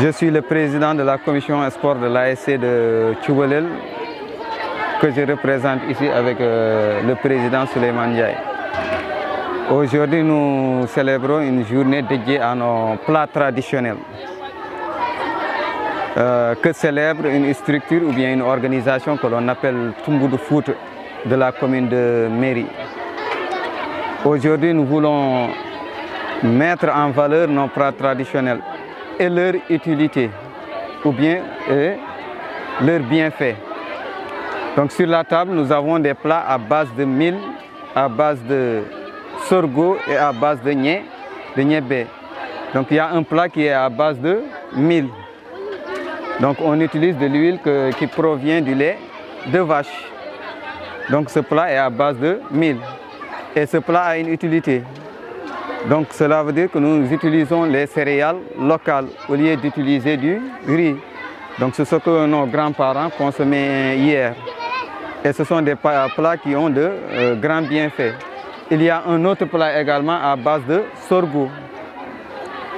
Je suis le président de la commission sport de l'ASC de Tchoubalel, que je représente ici avec le président Souleymane Ndiaye. Aujourd'hui, nous célébrons une journée dédiée à nos plats traditionnels que célèbre une structure ou bien une organisation que l'on appelle Toumboudou Foot de la commune de Méry. Aujourd'hui, nous voulons mettre en valeur nos plats traditionnels et leur utilité ou bien leur bienfait. Donc sur la table, nous avons des plats à base de mil, à base de sorgho et à base de niébé. Donc il y a un plat qui est à base de mil. Donc on utilise de l'huile qui provient du lait de vache. Donc ce plat est à base de mil. Et ce plat a une utilité. Donc cela veut dire que nous utilisons les céréales locales au lieu d'utiliser du riz. Donc c'est ce que nos grands-parents consommaient hier. Et ce sont des plats qui ont de grands bienfaits. Il y a un autre plat également à base de sorgho.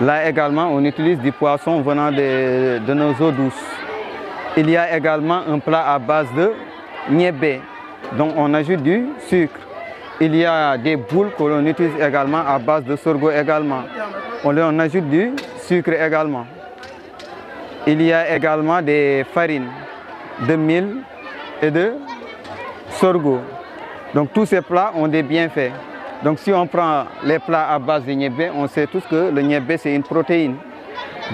Là également, on utilise du poisson venant de nos eaux douces. Il y a également un plat à base de niébé, dont on ajoute du sucre. Il y a des boules que l'on utilise également à base de sorgho également. On ajoute du sucre également. Il y a également des farines de mil et de sorgho. Donc tous ces plats ont des bienfaits. Donc si on prend les plats à base de niébé, on sait tous que le niébé c'est une protéine.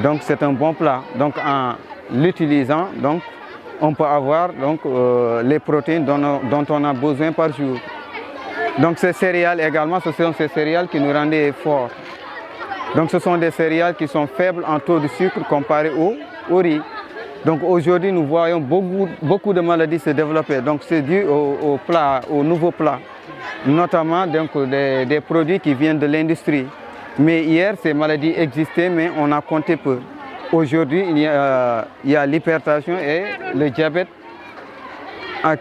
Donc c'est un bon plat. Donc en l'utilisant, on peut avoir les protéines dont on a besoin par jour. Donc ces céréales également, ce sont ces céréales qui nous rendent forts. Donc ce sont des céréales qui sont faibles en taux de sucre comparé au riz. Donc aujourd'hui nous voyons beaucoup de maladies se développer. Donc c'est dû aux nouveaux plats, notamment des produits qui viennent de l'industrie. Mais hier ces maladies existaient mais on a compté peu. Aujourd'hui il y a l'hypertension et le diabète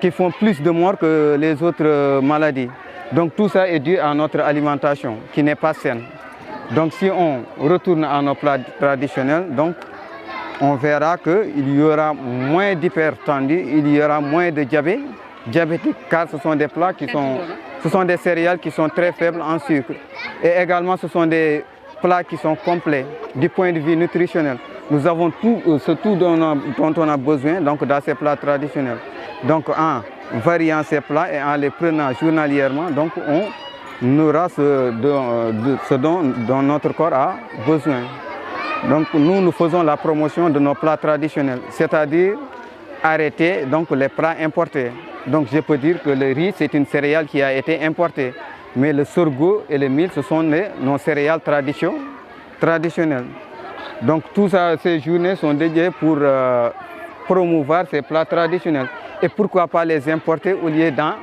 qui font plus de morts que les autres maladies. Donc tout ça est dû à notre alimentation qui n'est pas saine. Donc si on retourne à nos plats traditionnels, on verra qu'il y aura moins d'hypertendus, il y aura moins de diabétiques, car ce sont des plats ce sont des céréales qui sont très faibles en sucre. Et également ce sont des plats qui sont complets du point de vue nutritionnel. Nous avons tout dont on a besoin dans ces plats traditionnels. Donc en variant ces plats et en les prenant journalièrement, on aura ce dont notre corps a besoin. Donc nous faisons la promotion de nos plats traditionnels, c'est-à-dire arrêter les plats importés. Donc je peux dire que le riz c'est une céréale qui a été importée, mais le sorgho et le mil ce sont nos céréales traditionnelles. Donc toutes ces journées sont dédiées pour promouvoir ces plats traditionnels. Et pourquoi pas les importer au lieu d'en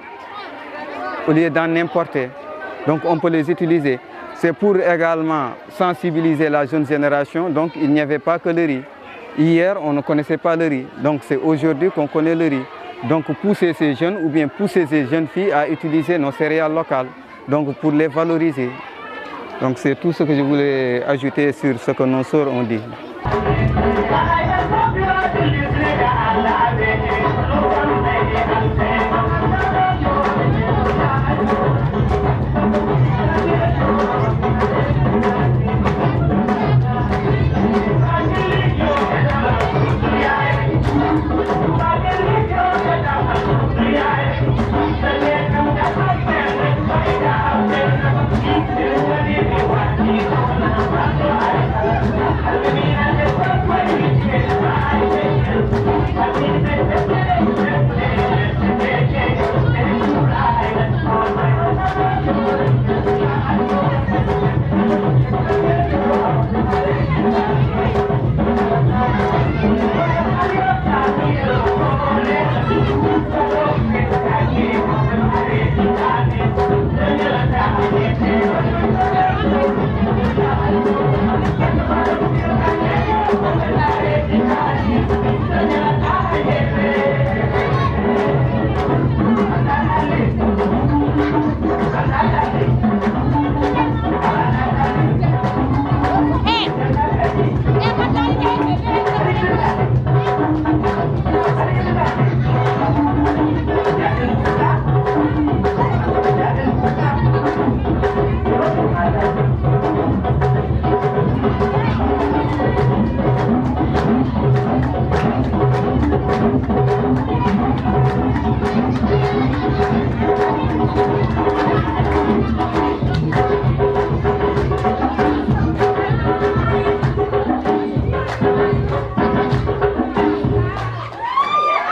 importer. Donc on peut les utiliser. C'est pour également sensibiliser la jeune génération. Donc il n'y avait pas que le riz. Hier on ne connaissait pas le riz. Donc c'est aujourd'hui qu'on connaît le riz. Donc pousser ces jeunes ou bien pousser ces jeunes filles à utiliser nos céréales locales. Donc pour les valoriser. Donc c'est tout ce que je voulais ajouter sur ce que nos sœurs ont dit.